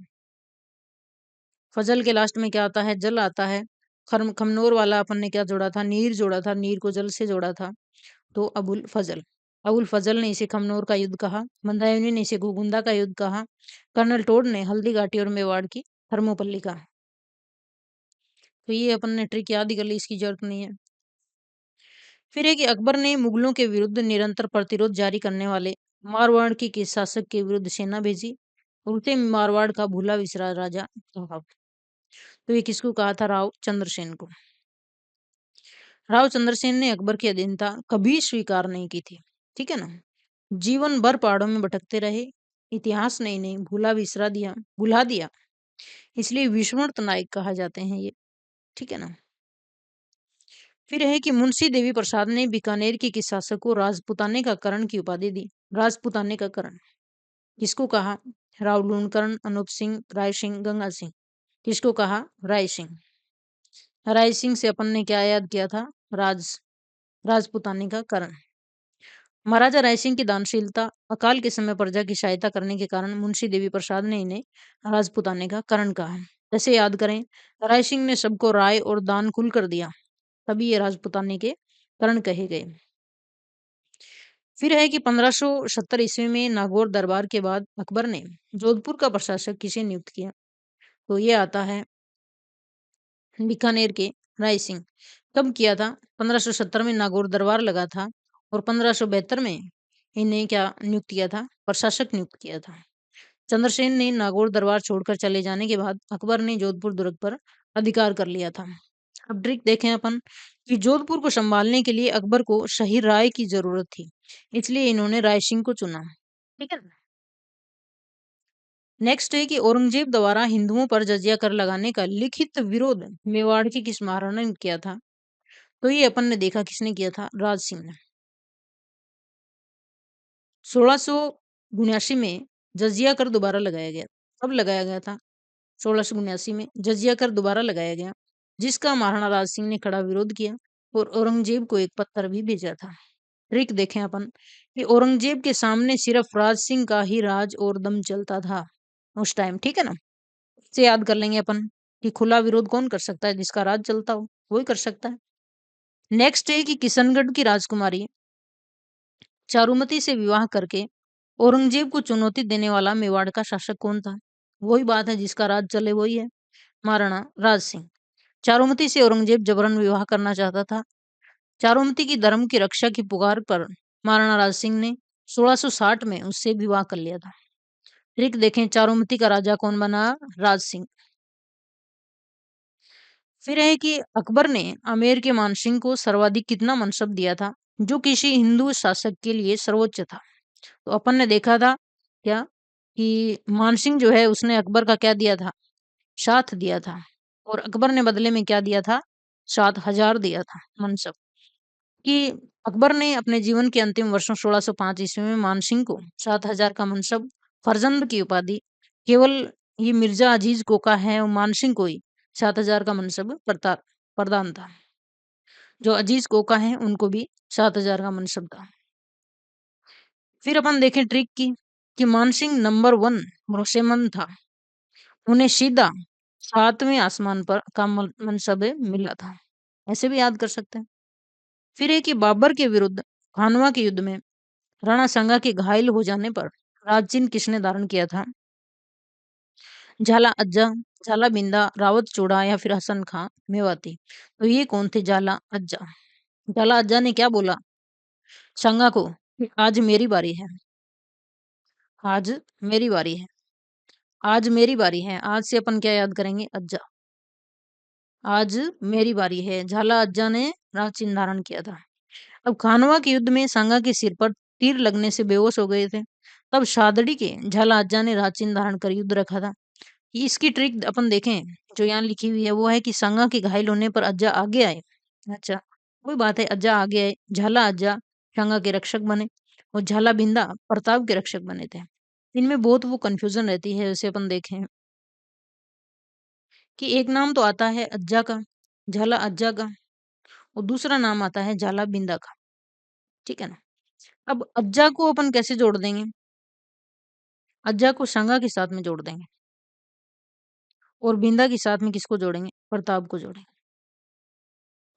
फजल के लास्ट में क्या आता है? जल आता है। खमनोर वाला अपन ने क्या जोड़ा था? नीर जोड़ा था। नीर को जल से जोड़ा था, तो अबुल फजल। अबुल फजल ने इसे खमनोर का युद्ध कहा। मंदायुनी ने इसे गोगुंदा का युद्ध कहा। कर्नल टोड ने हल्दी घाटी और मेवाड़ की थर्मोपल्ली कहा। तो ये अपन ने ट्रिक याद ही कर ली, इसकी जरूरत नहीं है। फिर है कि अकबर ने मुगलों के विरुद्ध निरंतर प्रतिरोध जारी करने वाले मारवाड़ के किस शासक के विरुद्ध सेना भेजी? उसे मारवाड़ का भूला विसरा राजा कहा। तो ये किसको कहा था? राव चंद्रसेन को। राव चंद्रसेन ने अकबर की अधीनता कभी स्वीकार नहीं की थी। ठीक है ना? जीवन भर पहाड़ों में भटकते रहे। इतिहास ने इन्हें भुला दिया। इसलिए विस्मृत नायक कहा जाते हैं ये। ठीक है ना? फिर है कि मुंशी देवी प्रसाद ने बीकानेर के किस शासक को राजपुताने का करण की उपाधि दी? राजपुताने का करण किसको कहा? राव लूणकरण, अनूप सिंह, राय सिंह, गंगा सिंह। किसको कहा? राय सिंह। राय सिंह से अपन ने क्या याद किया था? राजपुताने का करण। महाराजा राय सिंह की दानशीलता, अकाल के समय प्रजा की सहायता करने के कारण मुंशी देवी प्रसाद ने इन्हें राजपुताने का करण कहा। जैसे याद करें, राय सिंह ने सबको राय और दान कुल कर दिया, तभी ये राजपुताने के करण कहे गए। फिर है कि 1570 ईस्वी में नागौर दरबार के बाद अकबर ने जोधपुर का प्रशासक किसे नियुक्त किया? तो ये आता है बीकानेर के राय सिंह। कब किया था? 1570 में नागौर दरबार लगा था और 1572 में इन्हें क्या नियुक्त किया था? प्रशासक नियुक्त किया था। चंद्रसेन ने नागौर दरबार छोड़कर चले जाने के बाद अकबर ने जोधपुर दुर्ग पर अधिकार कर लिया था। अब ट्रिक देखें अपन कि जोधपुर को संभालने के लिए अकबर को सही राय की जरूरत थी, इसलिए इन्होंने राय सिंह को चुना। ठीक है। नेक्स्ट है कि औरंगजेब द्वारा हिंदुओं पर जजिया कर लगाने का लिखित विरोध मेवाड़ की किस महाराणा ने किया था? तो ये अपन ने देखा किसने किया था? राज सिंह ने। 1679 में जजिया कर दोबारा लगाया गया। कब लगाया गया था? 1679 में जजिया कर दोबारा लगाया गया, जिसका महाराणा राज सिंह ने कड़ा विरोध किया और औरंगजेब को एक पत्र भी भेजा था। ट्रिक देखें अपन कि औरंगजेब के सामने सिर्फ राज सिंह का ही राज और दम चलता था उस टाइम। ठीक है ना? इसे याद कर लेंगे अपन कि खुला विरोध कौन कर सकता है? जिसका राज चलता हो वही कर सकता है। नेक्स्ट है कि किशनगढ़ की राजकुमारी चारुमती से विवाह करके औरंगजेब को चुनौती देने वाला मेवाड़ का शासक कौन था? वही बात है, जिसका राज चले वही है, महाराणा राज सिंह। चारुमती से औरंगजेब जबरन विवाह करना चाहता था। चारुमती की धर्म की रक्षा की पुकार पर महाराणा राज सिंह ने 1660 में उससे विवाह कर लिया था। ट्रिक देखें, चारुमती का राजा कौन बना? राज सिंह। फिर है कि अकबर ने आमेर के मानसिंह को सर्वाधिक कितना मनसब दिया था, जो किसी हिंदू शासक के लिए सर्वोच्च था? तो अपन ने देखा था क्या कि मानसिंह जो है उसने अकबर का क्या दिया था? साथ दिया था और अकबर ने बदले में क्या दिया था? 7,000 दिया था मनसब। कि अकबर ने अपने जीवन के अंतिम वर्षों 1605 ईस्वी में मानसिंह को 7,000 का मनसब, फर्जंद की उपाधि, केवल ये मिर्जा अजीज कोका है और मानसिंह को ही 7,000 का मनसब प्रदान था। जो अजीज कोका हैं उनको भी 7,000 का मनसब था। फिर अपन देखें ट्रिक की कि मानसिंह नंबर 1 भरोसेमंद था। उन्हें सीधा 7वें आसमान पर का मनसब मिला था। ऐसे भी याद कर सकते हैं। फिर है कि बाबर के विरुद्ध खानवा के युद्ध में राणा सांगा के घायल हो जाने पर राज चिन्ह किसने धारण किया था? झाला अज्जा, झाला बिंदा, रावत चोड़ा या फिर हसन खां मेवाती। तो ये कौन थे झाला अज्जा? झाला अज्जा ने क्या बोला सांगा को कि आज मेरी बारी है, आज मेरी बारी है, आज मेरी बारी है। आज से अपन क्या याद करेंगे? अज्जा, आज मेरी बारी है। झाला अज्जा ने राज चिन्ह धारण किया था। अब खानवा के युद्ध में सांगा के सिर पर तीर लगने से बेहोश हो गए थे। तब शादड़ी के झाला अज्जा ने राज चिन्ह धारण कर युद्ध रखा था। इसकी ट्रिक अपन देखें जो यहाँ लिखी हुई है वो है कि सांगा के घायल होने पर अज्जा आगे आए। अच्छा, वही बात है, अज्जा आगे आए, झाला अज्जा सांगा के रक्षक बने और झाला बिंदा प्रताप के रक्षक बने थे। इनमें बहुत वो कंफ्यूजन रहती है। जैसे अपन देखें कि एक नाम तो आता है अज्जा का, झाला अज्जा का, और दूसरा नाम आता है झाला बिंदा का। ठीक है ना? अब अज्जा को अपन कैसे जोड़ देंगे? अज्जा को सांगा के साथ में जोड़ देंगे और बिंदा के साथ में किसको जोड़ेंगे? प्रताप को जोड़ेंगे।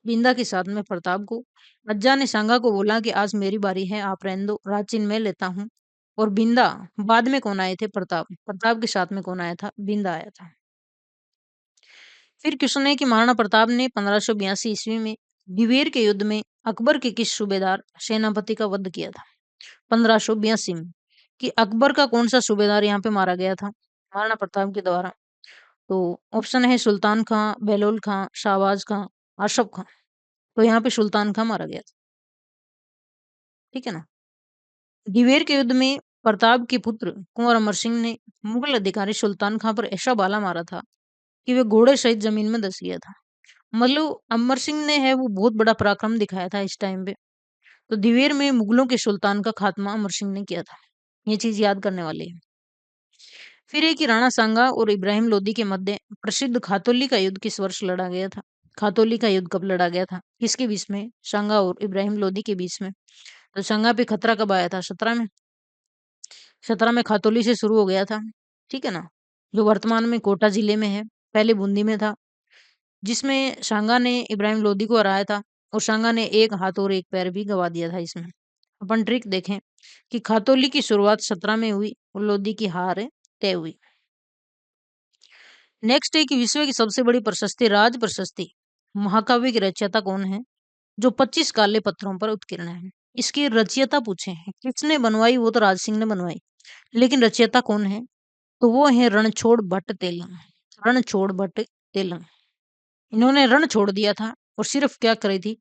बिंदा के साथ में प्रताप को। अज्जा ने सांगा को बोला कि आज मेरी बारी है, आप रहने दो, राज मैं लेता हूँ। और बिंदा बाद में कौन आए थे? प्रताप। प्रताप के साथ में कौन आया था? बिंदा आया था। फिर क्वेश्चन है कि महाराणा प्रताप ने 1582 ईस्वी में दिवेर के युद्ध में अकबर के किस सूबेदार सेनापति का वध किया था? 1582 में कि अकबर का कौन सा सूबेदार यहाँ पे मारा गया था महाराणा प्रताप के द्वारा? तो ऑप्शन है सुल्तान खां, बहलोल खां, शाहबाज खां, अशरफ खां। तो यहाँ पे सुल्तान खां मारा गया था। ठीक है ना? दिवेर के युद्ध में प्रताप के पुत्र कुंवर अमर सिंह ने मुगल अधिकारी सुल्तान खां पर ऐसा बाला मारा था कि वे घोड़े सहित जमीन में धस गया था। मतलब अमर सिंह ने है वो बहुत बड़ा पराक्रम दिखाया था इस टाइम पे। तो दिवेर में मुगलों के सुल्तान का खात्मा अमर सिंह ने किया था। ये चीज याद करने वाली है। फिर है कि राणा सांगा और इब्राहिम लोदी के मध्य प्रसिद्ध खातोली का युद्ध किस वर्ष लड़ा गया था? खातोली का युद्ध कब लड़ा गया था? किसके बीच में? सांगा और इब्राहिम लोदी के बीच में। तो सांगा पे खतरा कब आया था? 17 में। 17 में खातोली से शुरू हो गया था। ठीक है ना? जो वर्तमान में कोटा जिले में है, पहले बूंदी में था, जिसमें सांगा ने इब्राहिम लोदी को हराया था और सांगा ने एक हाथ और एक पैर भी गवा दिया था इसमें। अपन ट्रिक देखें कि खातोली की शुरुआत 17 में हुई और लोदी की हार तय हुई। नेक्स्ट है कि विश्व की सबसे बड़ी प्रशस्ति राज प्रशस्ति महाकाव्य की रचयिता कौन है? जो 25 काले पत्थरों पर उत्कीर्ण है। इसकी रचयिता पूछे हैं किसने बनवाई? वो तो राज सिंह ने बनवाई, लेकिन रचयिता कौन है? तो वो है रणछोड़ भट्ट तेलंग। रणछोड़ भट्ट तेलंग। इन्होंने रण छोड़ दिया था और सिर्फ क्या करी थी?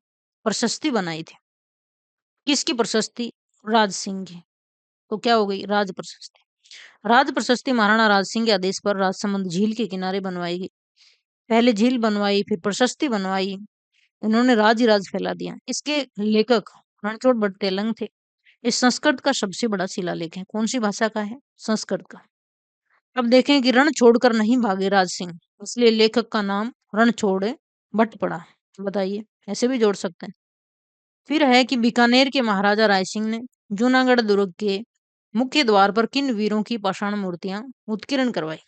प्रशस्ति बनाई थी। किसकी प्रशस्ति? राज सिंह की। तो क्या हो गई? राज प्रशस्ति। राज प्रशस्ति महाराणा राज सिंह के आदेश पर राजसमंद झील के किनारे बनवाई गई। पहले झील बनवाई, फिर प्रशस्ति बनवाई। इन्होंने राज ही राज फैला दिया। इसके लेखक रणछोड़ भट्ट तेलंग थे। इस संस्कृत का सबसे बड़ा शिलालेख है। कौन सी भाषा का है? संस्कृत का। अब देखें कि रण छोड़कर नहीं भागे राज सिंह, इसलिए लेखक का नाम रणछोड़ भट्ट पड़ा। बताइए, ऐसे भी जोड़ सकते हैं। फिर है कि बीकानेर के महाराजा राय सिंह ने जूनागढ़ दुर्ग के मुख्य द्वार पर किन वीरों की पाषाण मूर्तियां उत्कीर्ण करवाई?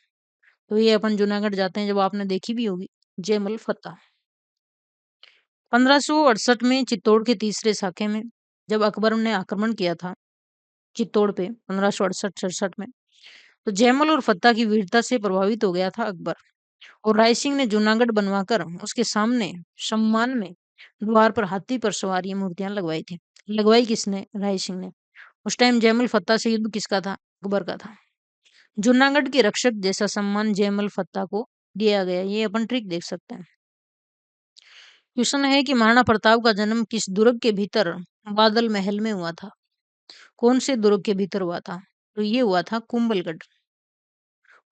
तो ये अपन जूनागढ़ जाते हैं जब आपने देखी भी होगी, जयमल फतेह। 1568 में चित्तौड़ के तीसरे साके में जब अकबर ने आक्रमण किया था चित्तौड़ पे 1568-67 में, तो जयमल और फत्ता की वीरता से प्रभावित हो गया था अकबर। और राय सिंह ने जूनागढ़ बनवाकर उसके सामने सम्मान में द्वार पर हाथी पर सवार ये मूर्तियां लगवाई थी। लगवाई किसने? राय सिंह ने। उस टाइम जयमल फत्ता से युद्ध किसका था? अकबर का था। जूनागढ़ के रक्षक जैसा सम्मान जयमल फत्ता को दिया गया। ये अपन ट्रिक देख सकते हैं। क्वेश्चन है कि महाराणा प्रताप का जन्म किस दुर्ग के भीतर बादल महल में हुआ था? कौन से दुर्ग के भीतर हुआ था? तो ये हुआ था कुंभलगढ़।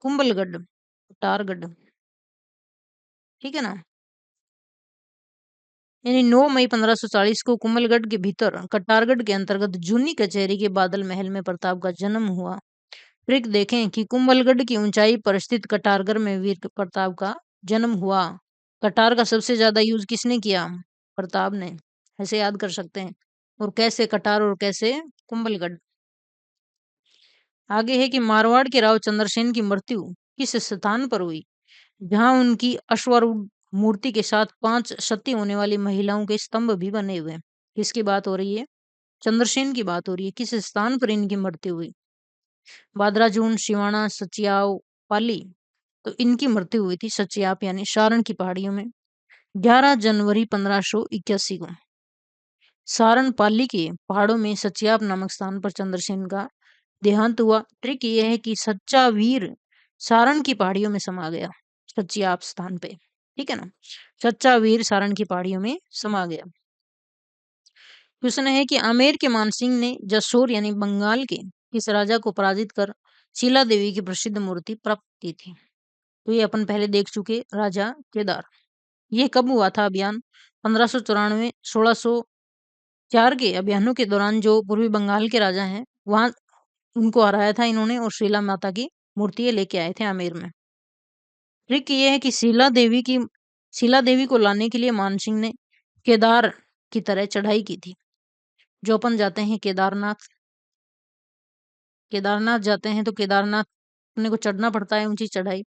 कुंभलगढ़, कटारगढ़, ठीक है ना? यानी 9 मई 1540 को कुंभलगढ़ के भीतर कटारगढ़ के अंतर्गत जूनी कचहरी के बादल महल में प्रताप का जन्म हुआ। ट्रिक देखें कि कुंभलगढ़ की ऊंचाई पर स्थित कटारगढ़ में वीर प्रताप का जन्म हुआ। कटार का सबसे ज्यादा यूज किसने किया? प्रताप ने। ऐसे याद कर सकते हैं। और कैसे कटार और कैसे कुंभलगढ़। आगे है कि मारवाड़ के राव चंद्रसेन की मृत्यु किस स्थान पर हुई? जहां उनकी अश्वारूढ़ मूर्ति के साथ 5 सती होने वाली महिलाओं के स्तंभ भी बने हुए हैं। किसकी बात हो रही है? चंद्रसेन की बात हो रही है। किस स्थान पर इनकी मृत्यु हुई? बादराजून, सिवाना, सचियाव, पाली। तो इनकी मृत्यु हुई थी सचियाप यानी सारण की पहाड़ियों में 11 जनवरी 1581 को। सारण पाली के पहाड़ों में सचियाप नामक स्थान पर चंद्रसेन का देहांत हुआ। ट्रिक ये है कि सच्चा वीर सारण की पहाड़ियों में समा गया, सचियाप स्थान पे। ठीक है ना? सच्चा वीर सारण की पहाड़ियों में समा गया। क्वेश्चन है कि आमेर के मानसिंह ने जसोर यानी बंगाल के किस राजा को पराजित कर शीला देवी की प्रसिद्ध मूर्ति प्राप्त की थी? तो ये अपन पहले देख चुके, राजा केदार। ये कब हुआ था अभियान? 1594 1604 के अभियानों के दौरान जो पूर्वी बंगाल के राजा हैं वहां उनको हराया था इन्होंने और शीला माता की मूर्ति लेके आए थे आमेर में। ट्रिक ये है कि शीला देवी को लाने के लिए मानसिंह ने केदार की तरह चढ़ाई की थी। जो अपन जाते हैं केदारनाथ, केदारनाथ जाते हैं तो केदारनाथ अपने को चढ़ना पड़ता है ऊंची चढ़ाई।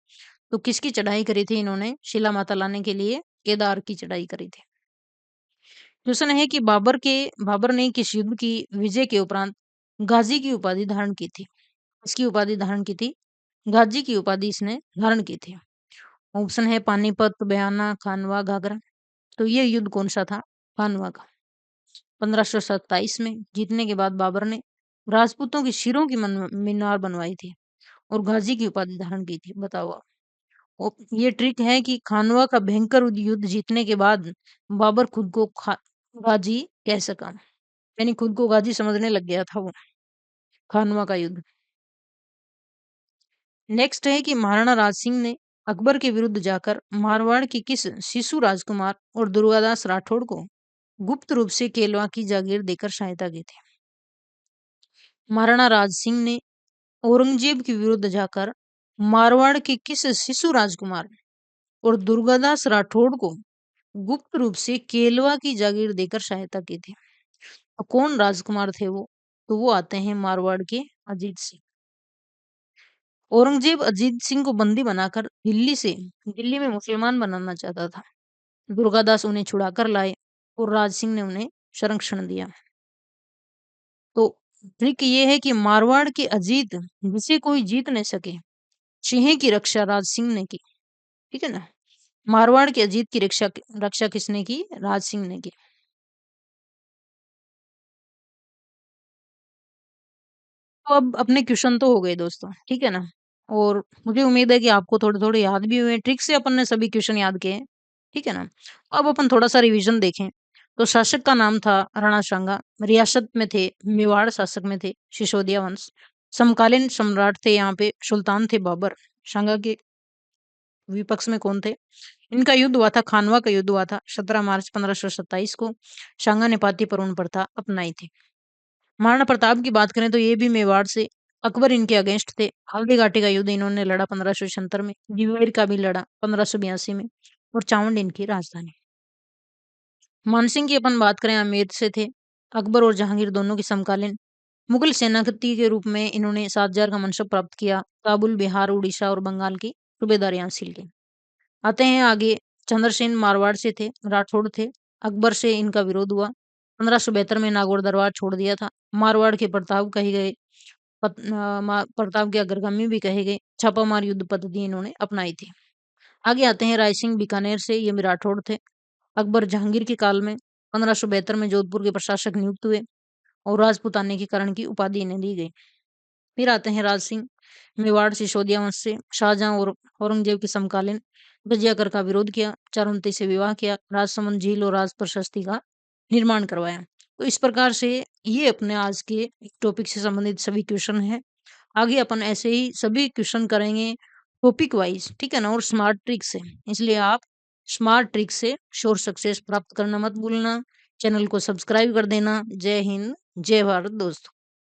तो किसकी चढ़ाई करी थी इन्होंने? शीला माता लाने के लिए केदार की चढ़ाई करी थी। क्वेश्चन है कि बाबर ने किस युद्ध की विजय के उपरांत गाजी की उपाधि धारण की थी? इसकी उपाधि धारण की थी, गाजी की उपाधि इसने धारण की थी। ऑप्शन है पानीपत, बयाना, खानवा, घाघरा। तो ये युद्ध कौन सा था? खानवा का। 1527 में जीतने के बाद बाबर ने राजपूतों की शिरों की मीनार बनवाई थी और गाजी की उपाधि धारण की थी। बताओ आप। ये ट्रिक है कि खानवा का भयंकर युद्ध जीतने के बाद बाबर खुद को गाजी कह सका, यानी खुद को गाजी समझने लग गया था वो। खानवा का युद्ध। नेक्स्ट है कि महाराणा राज सिंह ने अकबर के विरुद्ध जाकर मारवाड़ के किस शिशु राजकुमार और दुर्गादास राठौड़ को गुप्त रूप से केलवा की जागीर देकर सहायता की थी? महाराणा राज सिंह ने औरंगजेब के विरुद्ध जाकर मारवाड़ के किस शिशु राजकुमार और दुर्गादास राठौड़ को गुप्त रूप से केलवा की जागीर देकर सहायता की थी? तो कौन राजकुमार थे वो? तो वो आते हैं मारवाड़ के अजीत सिंह। औरंगजेब अजीत सिंह को बंदी बनाकर दिल्ली में मुसलमान बनाना चाहता था। दुर्गादास उन्हें छुड़ाकर लाए और राज सिंह ने उन्हें संरक्षण दिया। तो ट्रिक ये है कि मारवाड़ के अजीत जिसे कोई जीत नहीं सके, सिंह की रक्षा राज सिंह ने की। ठीक है ना? मारवाड़ के अजीत की रक्षा रक्षा किसने की? राज सिंह ने की। तो अब अपने क्वेश्चन तो हो गए दोस्तों, ठीक है ना? और मुझे उम्मीद है कि आपको थोड़े थोड़े याद भी हुए। ट्रिक से अपन ने सभी क्वेश्चन याद किए हैं, ठीक है ना? अब अपन थोड़ा सा रिवीजन देखें। तो शासक का नाम था राणा सांगा। रियासत में थे, मेवाड़ शासक में थे सिसोदिया वंश। समकालीन सम्राट थे यहाँ पे सुल्तान थे बाबर। सांगा के विपक्ष में कौन थे? इनका युद्ध हुआ था, खानवा का युद्ध हुआ था 17 मार्च 1527 को। सांगा ने पाती परवन प्रथा अपनाई थी। महाराणा प्रताप की बात करें तो ये भी मेवाड़ से। अकबर इनके अगेंस्ट थे। हल्दी घाटी का युद्ध इन्होंने लड़ा 1576 में। जीवेर का भी लड़ा 1582 में। और चावंड इनकी राजधानी। मानसिंह की अपन बात करें अमेर से थे। अकबर और जहांगीर दोनों की समकालीन। मुगल सेनापति के रूप में इन्होंने 7000 का मनसब प्राप्त किया। काबुल, बिहार, उड़ीसा और बंगाल की सूबेदारी हासिल की। आते हैं आगे। चंद्रसेन मारवाड़ से थे, राठौड़ थे। अकबर से इनका विरोध हुआ। 1572 में नागौर दरबार छोड़ दिया था। मारवाड़ के प्रताप कहे गए, प्रताप के अग्रगामी भी कहे गए। छापामार युद्ध पद्धति इन्होंने अपनाई थी। आगे आते हैं रायसिंह बीकानेर से, ये भी राठौड़ थे। अकबर जहांगीर के काल में 1572 में जोधपुर के प्रशासक नियुक्त हुए और राजपूताने के करण की उपाधि इन्हें दी गई। फिर आते हैं राज सिंह, मेवाड़ सिसोदिया वंश से। शाहजहां और औरंगजेब के समकालीन। जजिया का विरोध किया, चारुमती से विवाह किया, राजसमंद झील और राज प्रशस्ति का निर्माण करवाया। तो इस प्रकार से ये अपने आज के टॉपिक से संबंधित सभी क्वेश्चन हैं। आगे अपन ऐसे ही सभी क्वेश्चन करेंगे टॉपिक वाइज, ठीक है ना, और स्मार्ट ट्रिक से। इसलिए आप स्मार्ट ट्रिक से श्योर सक्सेस प्राप्त करना मत भूलना। चैनल को सब्सक्राइब कर देना। जय हिंद, जय भारत दोस्तों।